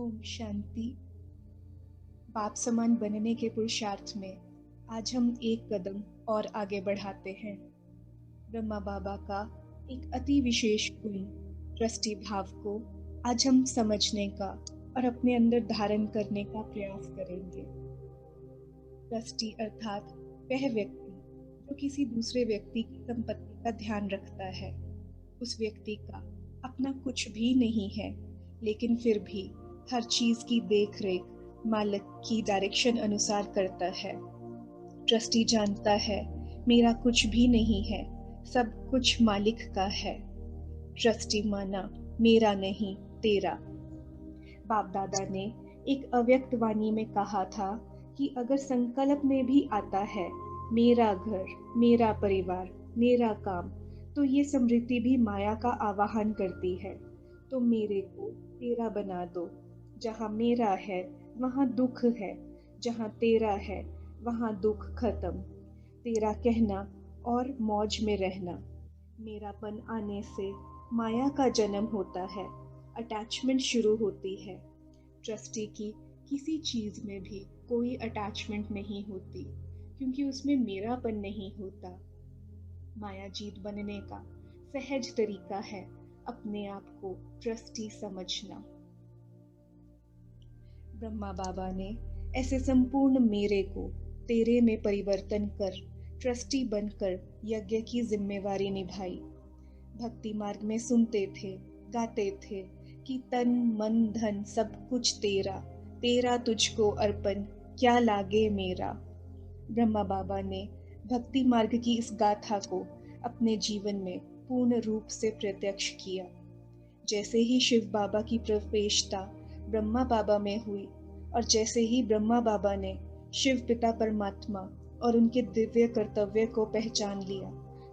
ओम शांति। बाप समान बनने के पुरुषार्थ में आज हम एक कदम और आगे बढ़ाते हैं। ब्रह्मा बाबा का एक अति विशेष गुण ट्रस्टी भाव को आज हम समझने का और अपने अंदर धारण करने का प्रयास करेंगे। ट्रस्टी अर्थात वह व्यक्ति जो किसी दूसरे व्यक्ति की संपत्ति का ध्यान रखता है। उस व्यक्ति का अपना कुछ भी नहीं है, लेकिन फिर भी हर चीज की देख रेख मालिक की डायरेक्शन अनुसार करता है। ट्रस्टी जानता है मेरा कुछ भी नहीं है, सब कुछ मालिक का है। ट्रस्टी माना मेरा नहीं तेरा। बाप दादा ने एक अव्यक्त वाणी में कहा था कि अगर संकल्प में भी आता है मेरा घर, मेरा परिवार, मेरा काम, तो ये समृद्धि भी माया का आवाहन करती है। तो मेरे को तेरा बना दो। जहाँ मेरा है वहाँ दुख है, जहाँ तेरा है वहाँ दुख खत्म। तेरा कहना और मौज में रहना। मेरापन आने से माया का जन्म होता है, अटैचमेंट शुरू होती है। ट्रस्टी की किसी चीज में भी कोई अटैचमेंट नहीं होती, क्योंकि उसमें मेरापन नहीं होता। माया जीत बनने का सहज तरीका है अपने आप को ट्रस्टी समझना। ब्रह्मा बाबा ने ऐसे संपूर्ण मेरे को तेरे में परिवर्तन कर ट्रस्टी बनकर यज्ञ की जिम्मेवारी निभाई। भक्ति मार्ग में सुनते थे, गाते थे कि तन मन धन सब कुछ तेरा, तेरा तुझको अर्पण क्या लागे मेरा। ब्रह्मा बाबा ने भक्ति मार्ग की इस गाथा को अपने जीवन में पूर्ण रूप से प्रत्यक्ष किया। जैसे ही शिव बाबा की प्रवेशता ब्रह्मा बाबा में हुई और जैसे ही ब्रह्मा बाबा ने शिव पिता परमात्मा और उनके दिव्य कर्तव्य को पहचान लिया,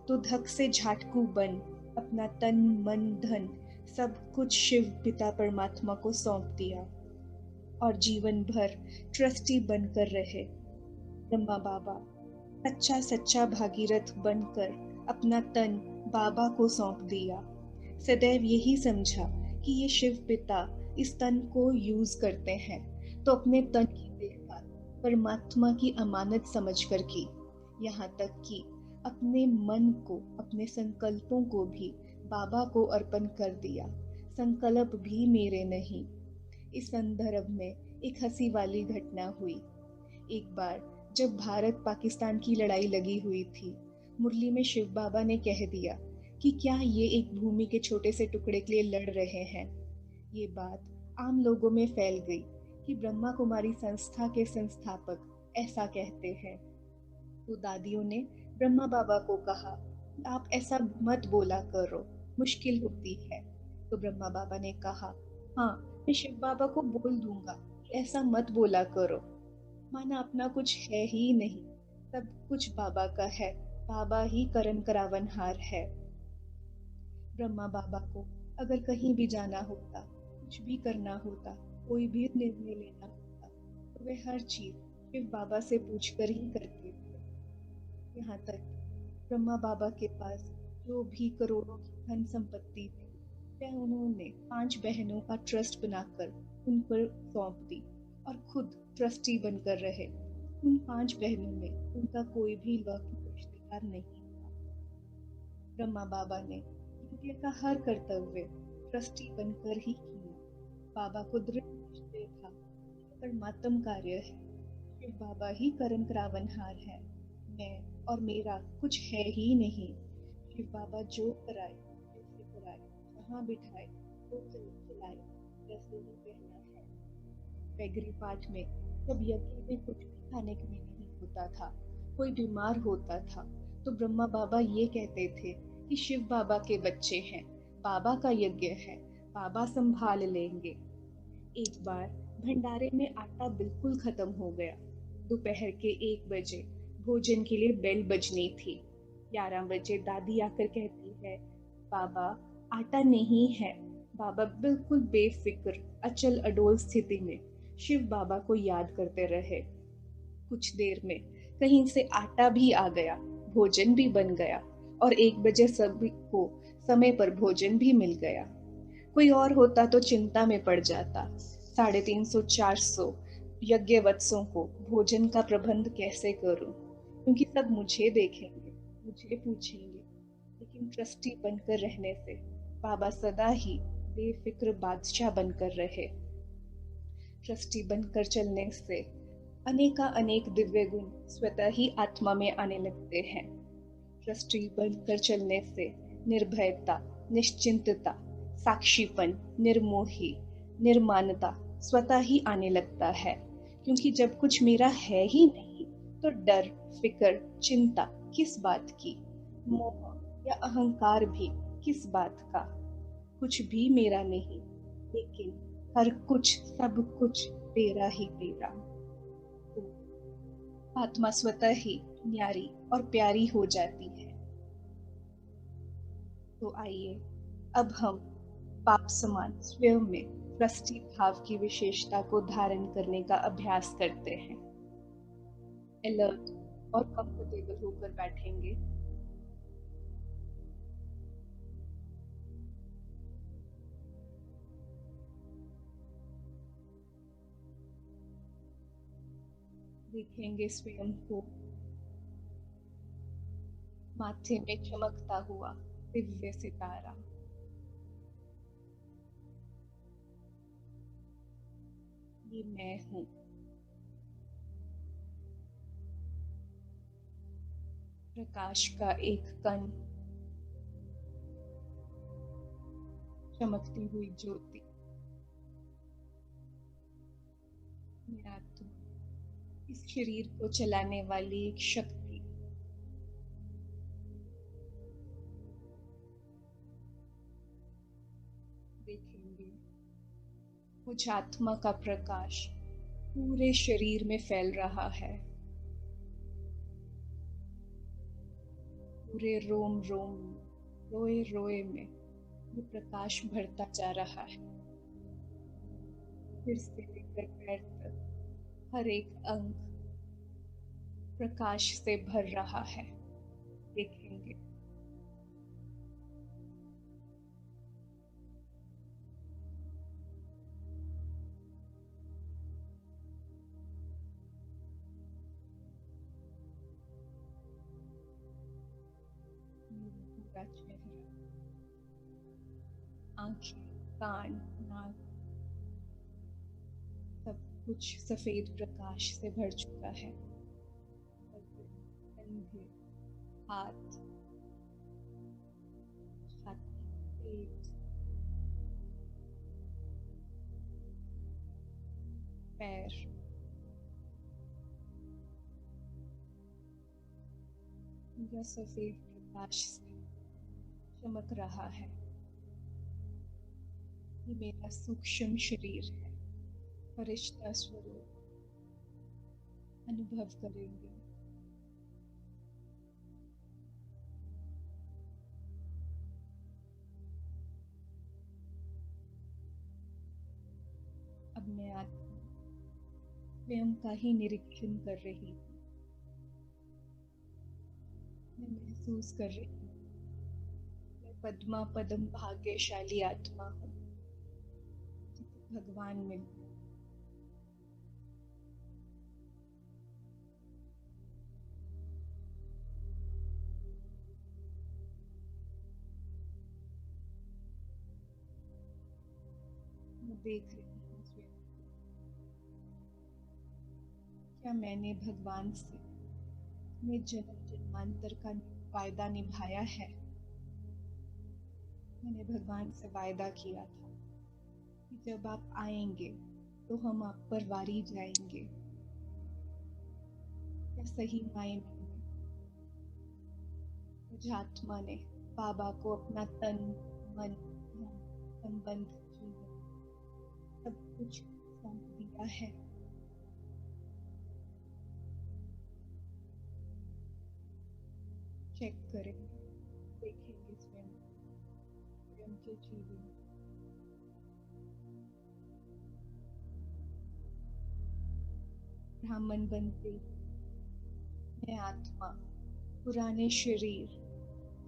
तो धक से झाटकू बन अपना तन मन धन सब कुछ शिव पिता परमात्मा को सौंप दिया और जीवन भर ट्रस्टी बनकर रहे। ब्रह्मा बाबा सच्चा सच्चा भागीरथ बनकर अपना तन बाबा को सौंप दिया। सदैव यही समझा कि ये शिव पिता इस तन को यूज करते हैं, तो अपने तन की देखभाल परमात्मा की अमानत समझकर की। यहाँ तक कि अपने मन को, अपने संकल्पों को भी बाबा को अर्पण कर दिया। संकल्प भी मेरे नहीं। इस संदर्भ में एक हंसी वाली घटना हुई। एक बार जब भारत पाकिस्तान की लड़ाई लगी हुई थी, मुरली में शिव बाबा ने कह दिया कि क्या ये एक भूमि के छोटे से टुकड़े के लिए लड़ रहे हैं। ये बात आम लोगों में फैल गई कि ब्रह्मा कुमारी संस्था के संस्थापक ऐसा कहते हैं। तो दादियों ने ब्रह्मा बाबा को कहा, आप ऐसा मत बोला करो, मुश्किल होती है। तो ब्रह्मा बाबा ने कहा, हाँ मैं शिव बाबा को बोल दूंगा, ऐसा मत बोला करो। माना अपना कुछ है ही नहीं, सब कुछ बाबा का है, बाबा ही करन करावनहार है। ब्रह्मा बाबा को अगर कहीं भी जाना होता, कुछ भी करना होता, कोई भी निर्णय लेना होता, तो वे हर चीज शिव बाबा से पूछकर ही करते थे। यहाँ तक ब्रह्मा बाबा के पास जो भी करोड़ों की धन संपत्ति थी, वह उन्होंने 5 बहनों का ट्रस्ट बनाकर उन पर सौंप दी और खुद ट्रस्टी बनकर रहे। उन 5 बहनों में उनका कोई भी लौकिक रिश्तेदार नहीं था। ब्रह्मा बाबा ने यज्ञ का हर कर्तव्य ट्रस्टी बनकर ही किया। बाबा को दृढ़ निश्चय था, परमात्म कार्य है, शिव बाबा ही करन करावनहार है, मैं और मेरा कुछ है ही नहीं। शिव बाबा जो कराए, जैसे कराए, जहाँ बिठाए तो चलाए, जैसे ही कहना है। पैगरी पाठ में जब यज्ञ में कुछ भी खाने के लिए नहीं होता था, कोई बीमार होता था, तो ब्रह्मा बाबा ये कहते थे कि शिव बाबा के बच्चे हैं, बाबा का यज्ञ है, बाबा संभाल लेंगे। एक बार भंडारे में आटा बिल्कुल खत्म हो गया। दोपहर के 1 बजे भोजन के लिए बेल बजनी थी। 11 बजे दादी आकर कहती है, बाबा आटा नहीं है। बाबा बिल्कुल बेफिक्र अचल अडोल स्थिति में शिव बाबा को याद करते रहे। कुछ देर में कहीं से आटा भी आ गया, भोजन भी बन गया और 1 बजे सभी को समय पर भोजन भी मिल गया। कोई और होता तो चिंता में पड़ जाता, 350-400 यज्ञवत्सों को भोजन का प्रबंध कैसे करूं? क्योंकि सब मुझे देखेंगे, मुझे पूछेंगे। लेकिन ट्रस्टी बनकर रहने से बाबा सदा ही बेफिक्र बादशाह बनकर रहे। ट्रस्टी बनकर चलने से अनेक दिव्य गुण स्वतः ही आत्मा में आने लगते हैं। ट्रस्टी बनकर चलने से निर्भयता, निश्चिंतता, साक्षीपन, निर्मोही, निर्मानता स्वतः ही आने लगता है। क्योंकि जब कुछ मेरा है ही नहीं, तो डर, फिक्र, चिंता किस बात की? मोह या अहंकार भी किस बात का? कुछ भी मेरा नहीं, लेकिन हर कुछ, सब कुछ तेरा ही तेरा। तो आत्मा स्वतः ही न्यारी और प्यारी हो जाती है। तो आइए अब हम पाप समान स्वयं में ट्रस्टी भाव की विशेषता को धारण करने का अभ्यास करते हैं। अलर्ट और कंफर्टेबल होकर बैठेंगे। देखेंगे स्वयं को माथे में चमकता हुआ दिव्य सितारा। ये मैं हूं। प्रकाश का एक कण, चमकती हुई ज्योति। मैं आत्मा, इस शरीर को चलाने वाली एक शक्ति। देखेंगे मुझ आत्मा का प्रकाश पूरे शरीर में फैल रहा है। पूरे रोम रोम, रोए रोए में ये प्रकाश भरता जा रहा है। सिर से लेकर पैर तक हर एक अंग प्रकाश से भर रहा है। देखेंगे पूरा चेहरा, आंखें, कान, नाक, सब कुछ सफेद प्रकाश से भर चुका है। कंधे, हाथ, छाती, पेट, पैर, पूरा सफेद प्रकाश से चमक रहा है। ये मेरा सूक्ष्म शरीर है। फरिश्ता स्वरूप अनुभव करेंगे। अब मैं आत्मा स्वयं का ही निरीक्षण कर रही हूँ। मैं महसूस कर रही हूँ मैं पद्मा पदम भाग्यशाली आत्मा हूँ, जिसे भगवान मिलते। मैं देख रही हूँ स्वयं। क्या मैंने भगवान से अपने जन्म जन्मांतर का वायदा निभाया है? मैंने भगवान से वायदा किया था कि जब आप आएंगे तो हम आप पर वारी जाएंगे। क्या सही मायने में मुझ आत्मा ने बाबा को अपना तन, मन, धन, संबंध, जीवन सब कुछ सौंप दिया है? चेक करेंगे, देखेंगे स्वयं, स्वयं के जीवन। ब्राह्मण बनते मैं आत्मा पुराने शरीर,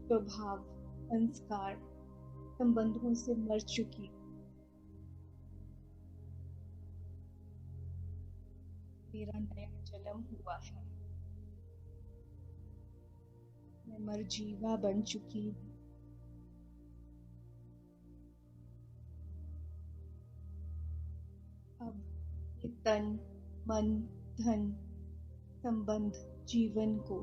स्वभाव, संस्कार, संबंधों से मर चुकी। मेरा नया जन्म हुआ है। मैं मरजीवा बन चुकी हूँ। अब ये तन, मन, धन, संबंध, जीवन को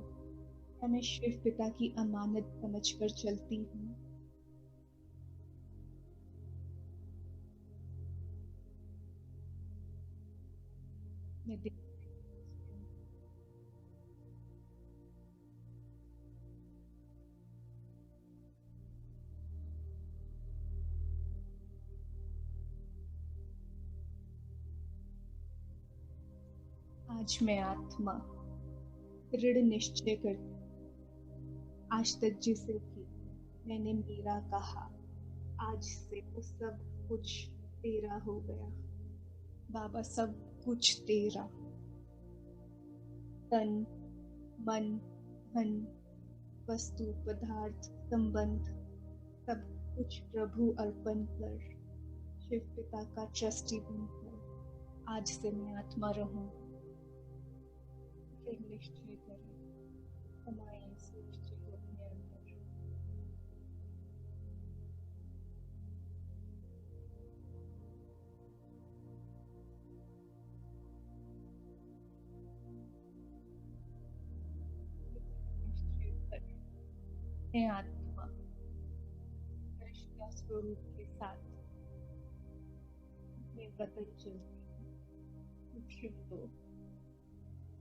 मैं शिव पिता की अमानत समझकर चलती हूँ। मैं आज मैं आत्मा दृढ़ निश्चय करती, आज तक जिसे भी मैंने मेरा कहा, आज से वो सब कुछ तेरा हो गया। बाबा, सब कुछ तेरा। तन, मन, धन, वस्तु, पदार्थ, संबंध, सब कुछ प्रभु अर्पण कर, शिव पिता का ट्रस्टी बनकर आज से मैं आत्मा रहूं। फिर निश्चय करें, हमारे सोच को अपने अंदर। निश्चय करें, मैं आत्मा कृष्ण स्वरूप के साथ मैं बदल चलती हूँ। शिव तो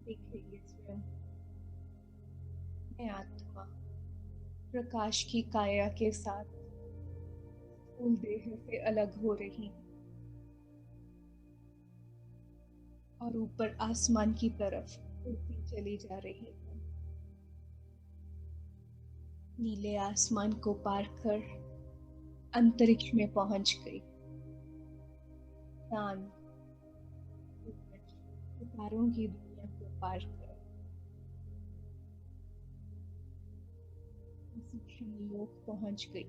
देखिए स्वयं, मैं आत्मा प्रकाश की काया के साथ स्थूल देह से अलग हो रही हूँ और ऊपर आसमान की तरफ उड़ती चली जा रही हूँ। नीले आसमान को पार कर अंतरिक्ष में पहुंच गई। चांद, सूरज, सितारों की दुनिया को पार कर सूक्ष्म लोक पहुंच गई।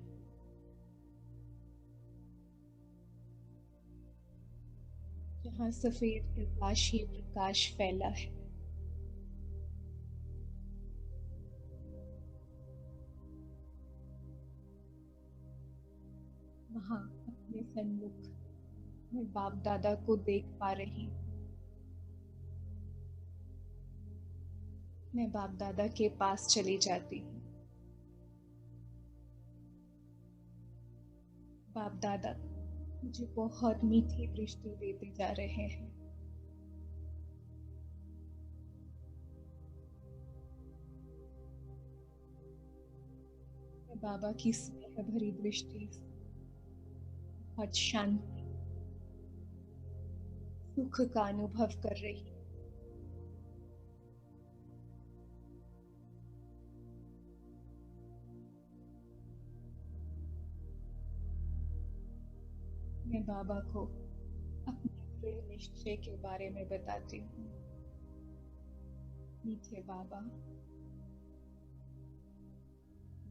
जहाँ सफेद प्रकाश ही प्रकाश फैला है। वहां अपने सन्मुख मैं बाप दादा को देख पा रही हूँ। मैं बाप दादा के पास चली जाती हूँ। बाप दादा मुझे बहुत मीठी दृष्टि देते जा रहे हैं। मैं बाबा की स्नेह भरी दृष्टि से बहुत शांति, सुख का अनुभव कर रही हूँ। मैं बाबा को अपने दृढ़ निश्चय के बारे में बताती हूँ। मीठे बाबा,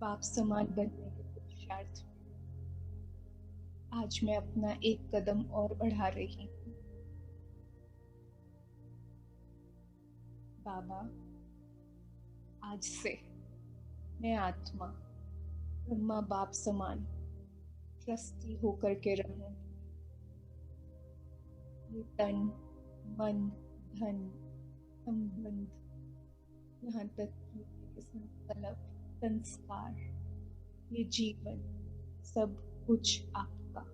बाप समान बनने के पुरुषार्थ में आज मैं अपना एक कदम और बढ़ा रही हूँ। बाबा, आज से मैं आत्मा ब्रह्मा बाप समान ट्रस्टी होकर के रहूं। ये तन, मन, धन, संबंध, यहाँ तक कि ये संकल्प, संस्कार, ये जीवन, सब कुछ आपका।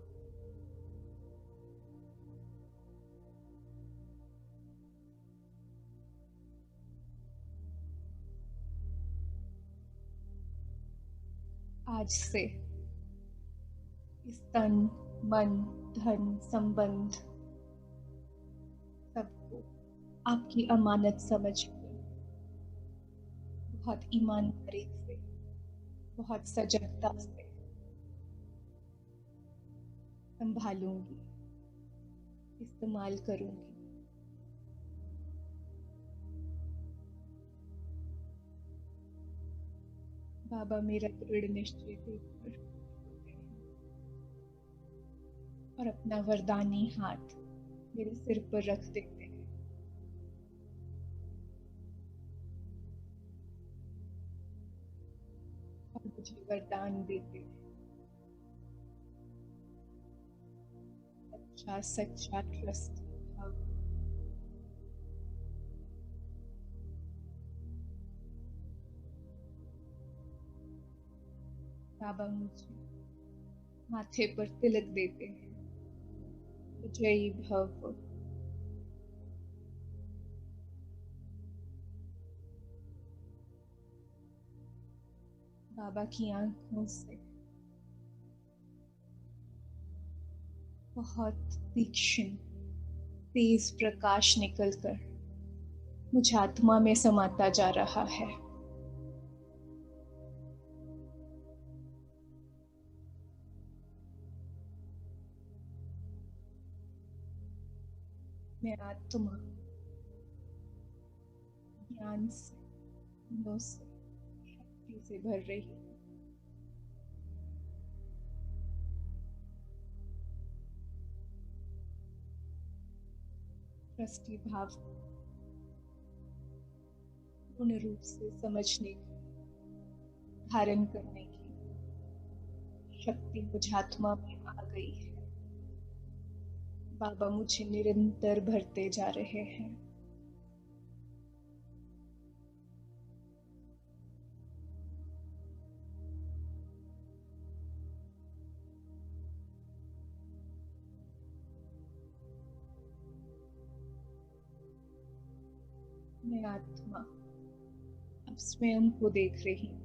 आज से इस तन, मन, धन, संबंध सबको आपकी अमानत समझकर बहुत ईमानदारी से, बहुत सजगता से संभालूंगी, इस्तेमाल करूंगी। बाबा मेरा दृढ़ निश्चय देखकर और अपना वरदानी हाथ मेरे सिर पर रख देते हैं। मुझे वरदान देते थे। अच्छा सच्चा ट्रस्ट भाव। बाबा मुझे माथे पर तिलक देते हैं। विजयी भव। बाबा की आंखों से बहुत तीक्ष्ण तेज प्रकाश निकलकर मुझ आत्मा में समाता जा रहा है। मैं आत्मा ज्ञान से, गुणों से, शक्ति से भर रही हूँ। ट्रस्टी भाव पूर्ण रूप से समझने की, धारण करने की शक्ति मुझ आत्मा में आ गई है। बाबा मुझे निरंतर भरते जा रहे हैं। मैं आत्मा अब स्वयं को देख रही हूँ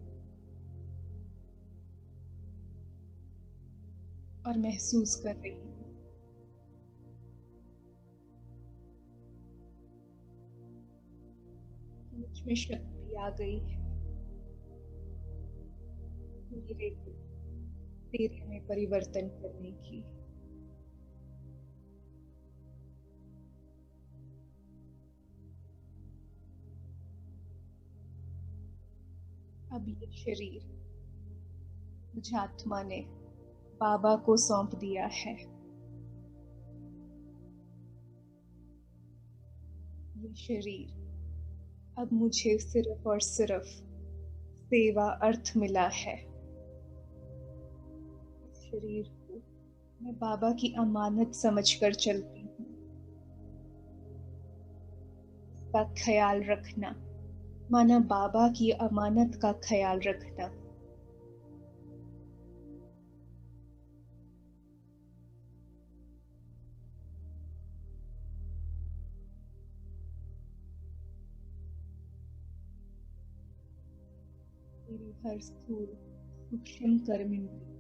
और महसूस कर रही हूँ। मुझ में शक्ति आ गई है मेरे को तेरे में परिवर्तन करने की। अब ये शरीर मुझ आत्मा ने बाबा को सौंप दिया है। ये शरीर अब मुझे सिर्फ और सिर्फ सेवा अर्थ मिला है। इस शरीर को मैं बाबा की अमानत समझकर चलती हूँ। इसका ख्याल रखना माना बाबा की अमानत का ख्याल रखना। मेरी हर स्थूल सूक्ष्म कर्म इंद्री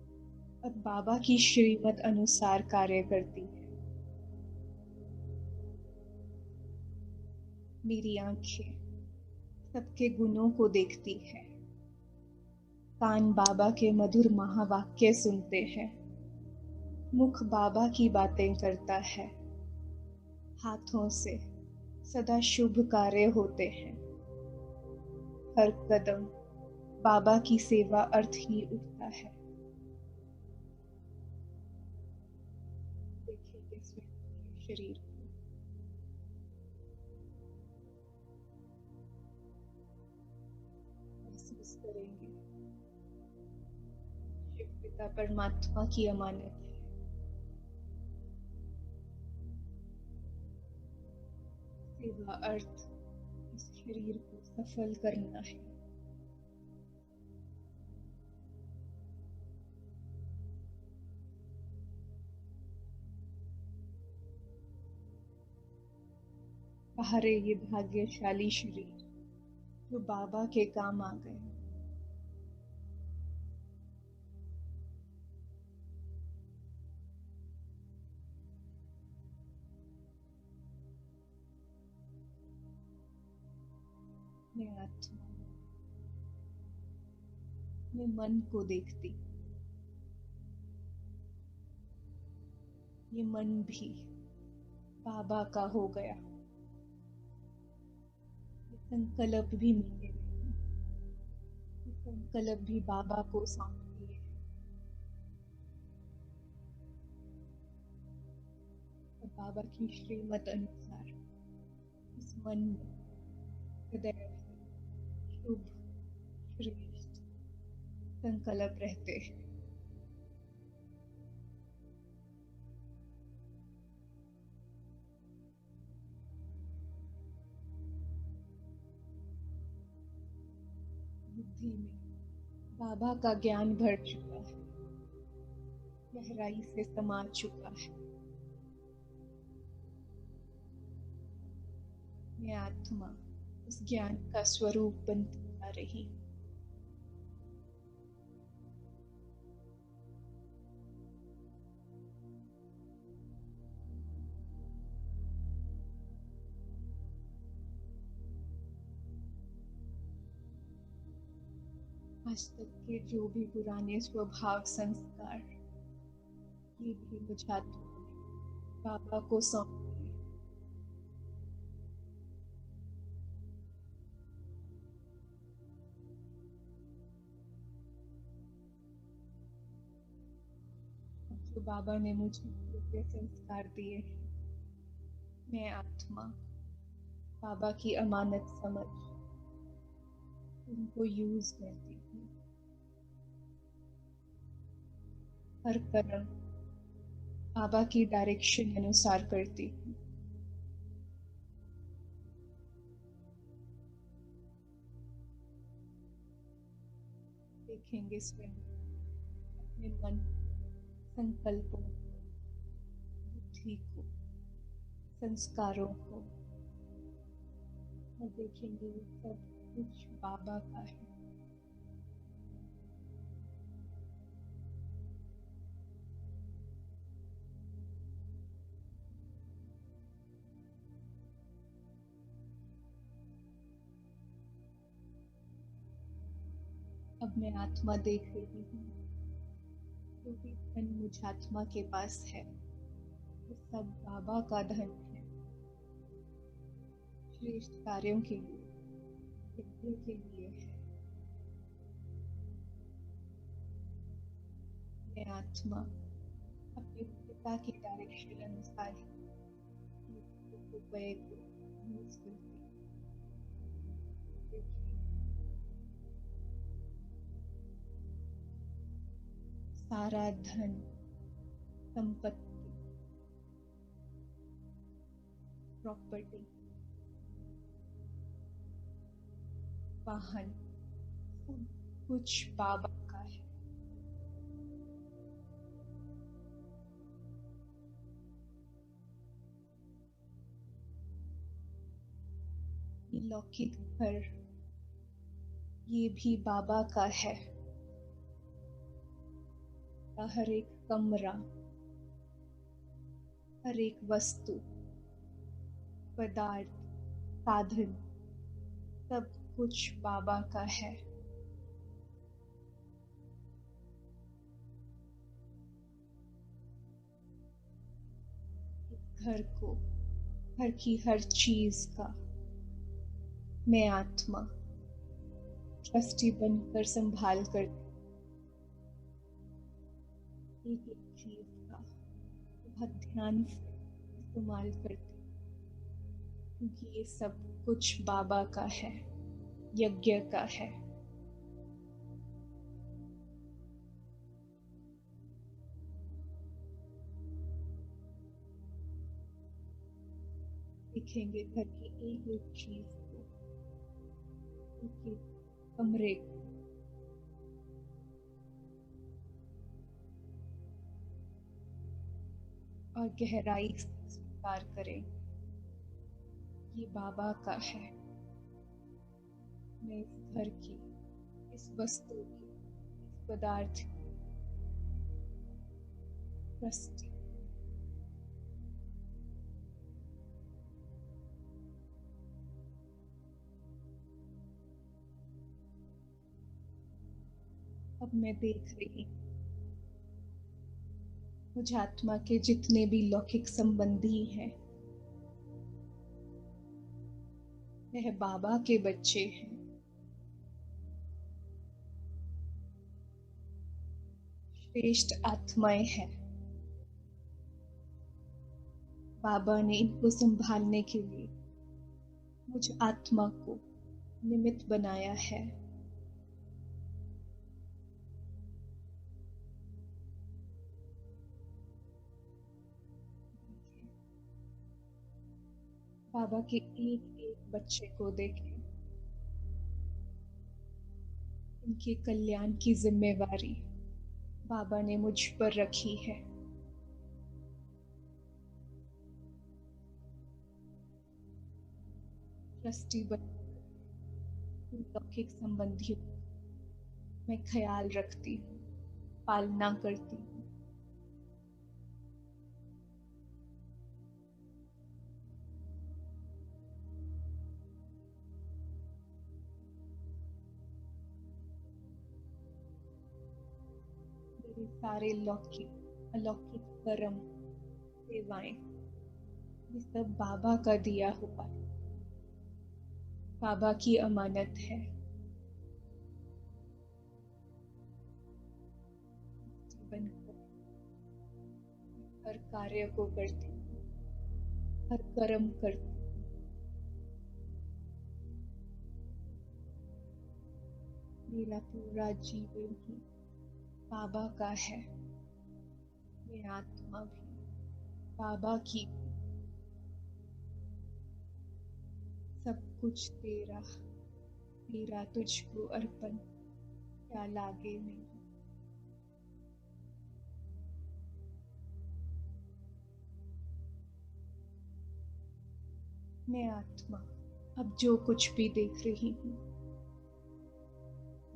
अब बाबा की श्रीमत अनुसार कार्य करती है। मेरी आंखें सबके गुणों को देखती है। कान बाबा के मधुर महावाक्य सुनते हैं। मुख बाबा की बातें करता है। हाथों से सदा शुभ कार्य होते हैं। हर कदम बाबा की सेवा अर्थ ही उठता है। देखिए इस शरीर को महसूस करेंगे। शिव पिता परमात्मा की अमानत है। सेवा अर्थ इस शरीर को सफल करना है। बाहरे ये भाग्यशाली शरीर जो बाबा के काम आ गए। मैं आत्मा मैं मन को देखती। ये मन भी बाबा का हो गया। ये संकल्प भी मेरे नहीं। ये संकल्प भी बाबा को सौंप दिए। और बाबा की श्रीमत अनुसार इस मन में हृदय शुभ श्रेष्ठ संकल्प रहते। बुद्धि में बाबा का ज्ञान भर चुका है, गहराई से समा चुका है। मैं आत्मा उस ज्ञान का स्वरूप बनती जा रही हूँ। आज तक के जो भी पुराने स्वभाव संस्कार, ये भी मुझे आत्मा ने बाबा को सौंप दिए। जो बाबा ने मुझे दिव्य संस्कार दिए हैं, मैं आत्मा बाबा की अमानत समझ उनको यूज करती हूँ। हर कर्म बाबा की डायरेक्शन अनुसार करती हूँ। देखेंगे स्वयं अपने मन, संकल्पों, बुद्धि को, संस्कारों को, और देखेंगे सब कुछ बाबा का है। अब मैं आत्मा देख रही हूँ, जो भी धन मुझ आत्मा के पास है वो सब बाबा का धन है। श्रेष्ठ कार्यों के लिए, यज्ञ के लिए है। मैं आत्मा अपने पिता की डायरेक्शन अनुसार रुपये को यूज करती हूँ। सारा धन, संपत्ति, प्रॉपर्टी, वाहन, सब कुछ बाबा का है। ये लौकिक घर, ये भी बाबा का है। हर एक कमरा, हर एक वस्तु, पदार्थ, साधन, सब कुछ बाबा का है। घर को, घर की हर चीज का मैं आत्मा ट्रस्टी बनकर संभाल कर एक एक चीज का बहुत ध्यान से इस्तेमाल करती, क्योंकि ये सब कुछ बाबा का है, यज्ञ का है। देखेंगे घर की एक एक चीज को, एक एक कमरे को, और गहराई से स्वीकार करें, ये बाबा का है। मैं इस घर की, इस वस्तु की, इस पदार्थ की ट्रस्टी, अब मैं देख रही मुझ आत्मा के जितने भी लौकिक संबंधी हैं, वह बाबा के बच्चे हैं। श्रेष्ठ आत्माएं हैं। बाबा ने इनको संभालने के लिए मुझ आत्मा को निमित्त बनाया है। बाबा के एक एक बच्चे को देखें, उनके कल्याण की जिम्मेवारी बाबा ने मुझ पर रखी है। ट्रस्टी बनकर लौकिक संबंधियों मैं ख्याल रखती हूँ, पालना करती हूँ। मेरे सारे लौकिक अलौकिक कर्म सेवाएं ये सब बाबा का दिया हुआ है, बाबा की अमानत है। बनकर हर कार्य को करती हूँ, हर कर्म करती हूँ। मेरा पूरा जीवन ही बाबा का है। मैं आत्मा भी बाबा की हूँ। सब कुछ तेरा, तेरा तुझको अर्पण, क्या लागे नहीं। मैं आत्मा अब जो कुछ भी देख रही हूँ,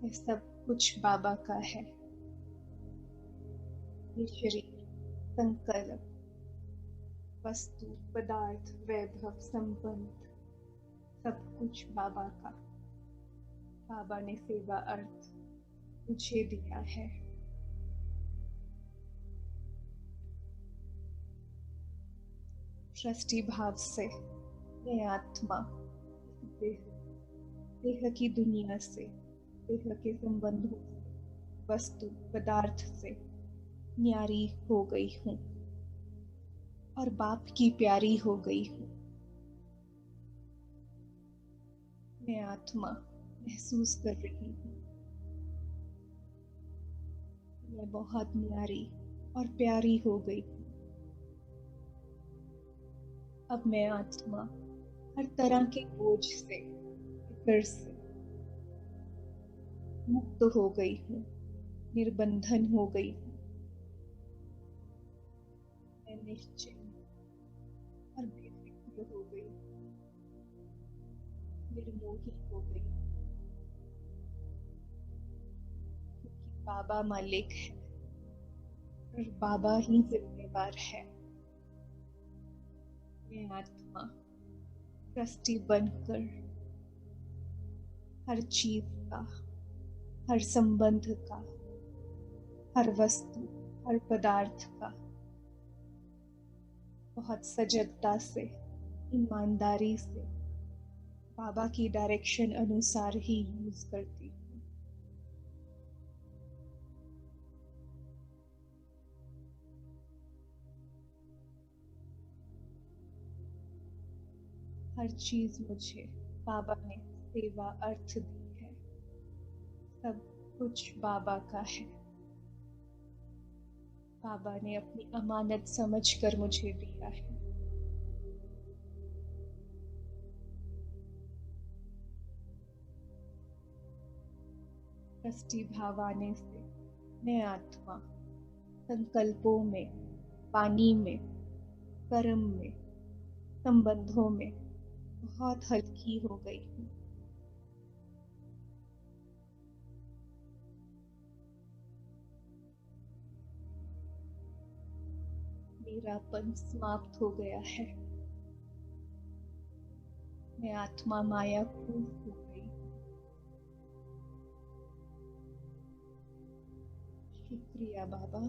यह सब कुछ बाबा का है। ये शरीर, संकल्प, वस्तु, पदार्थ, वैभव, संबंध, सब कुछ बाबा का। बाबा ने सेवा अर्थ मुझे दिया है। ट्रस्टी भाव से मैं आत्मा देह, देह की दुनिया से, देह के संबंधों से, वस्तु पदार्थ से न्यारी हो गई हूँ और बाप की प्यारी हो गई हूँ। मैं आत्मा महसूस कर रही हूँ, मैं बहुत न्यारी और प्यारी हो गई हूँ। अब मैं आत्मा हर तरह के बोझ से, फिक्र से मुक्त हो गई हूँ, निर्बंधन हो गई हूँ। मैं निश्चिंत और बेफिक्र हो गई, निर्मोही हो गई, क्योंकि बाबा मालिक है और बाबा ही जिम्मेवार है। मैं आत्मा ट्रस्टी बनकर हर चीज का, हर संबंध का, हर वस्तु, हर पदार्थ का बहुत सजगता से, ईमानदारी से बाबा की डायरेक्शन अनुसार ही यूज करती हूँ। हर चीज मुझे बाबा ने सेवा अर्थ दी है। सब कुछ बाबा का है। बाबा ने अपनी अमानत समझकर मुझे दिया है। ट्रस्टी भाव आने से मैं आत्मा संकल्पों में, पानी में, कर्म में, संबंधों में बहुत हल्की हो गई हूँ। मेरापन समाप्त हो गया है। मैं आत्मा माया खूब हो गई। शुक्रिया बाबा,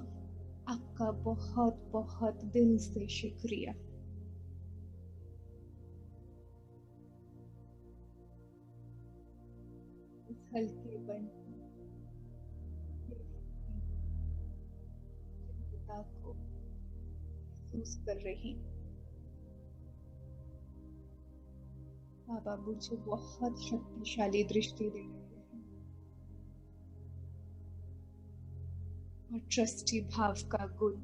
आपका बहुत बहुत दिल से शुक्रिया। इस हल्केपन चिंता को महसूस कर रही हूँ। बाबा मुझे बहुत शक्तिशाली दृष्टि दे रहे हैं और ट्रस्टी भाव का गुण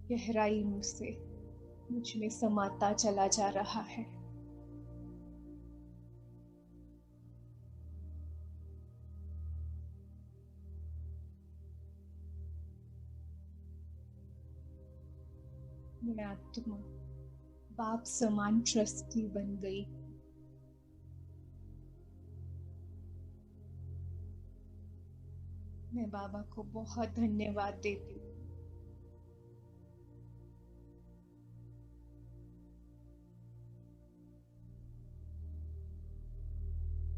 गहराई मुझसे मुझ में समाता चला जा रहा है। मैं आत्मा बाप समान ट्रस्टी बन गई। मैं बाबा को बहुत धन्यवाद देती हूँ।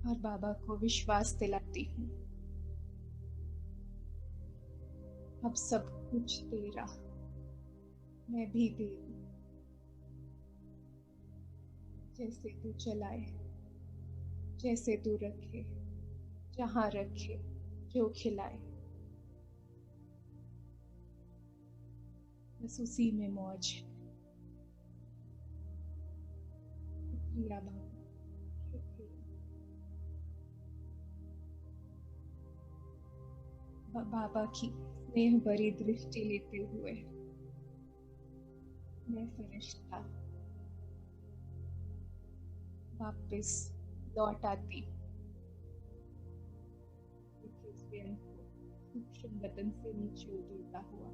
और बाबा को विश्वास दिलाती हूँ, अब सब कुछ तेरा, मैं भी तेरी। जैसे तू चलाए, जैसे तू रखे, जहाँ रखे, जो खिलाए, बस उसी में मौज है। शुक्रिया बाबा, शुक्रिया। बाबा की स्नेह भरी दृष्टि लेते हुए मैं फरिश्ता वापस लौट आती हूँ, स्वयं को सूक्ष्म बदन से नीचे उतरता हुआ।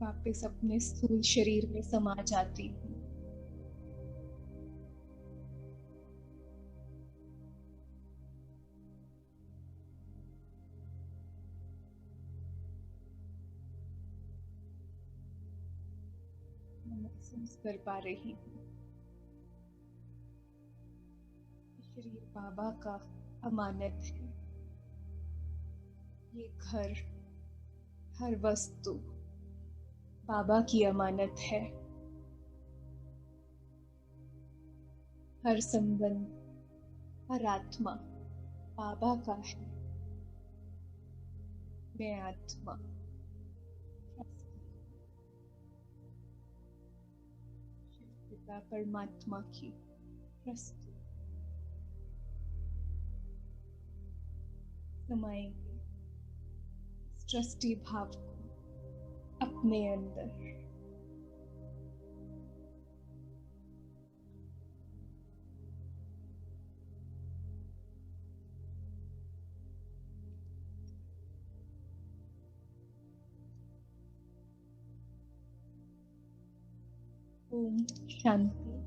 वापस अपने स्थूल शरीर में समा जाती हूँ। मैं महसूस कर पा रही हूँ, शरीर बाबा का अमानत है। ये घर, हर वस्तु बाबा की अमानत है। हर संबंध, हर आत्मा बाबा का है। मैं आत्मा पिता परमात्मा की प्रस्तुत समाएंगे ट्रस्टी भाव को अपने अंदर। ओम शांति।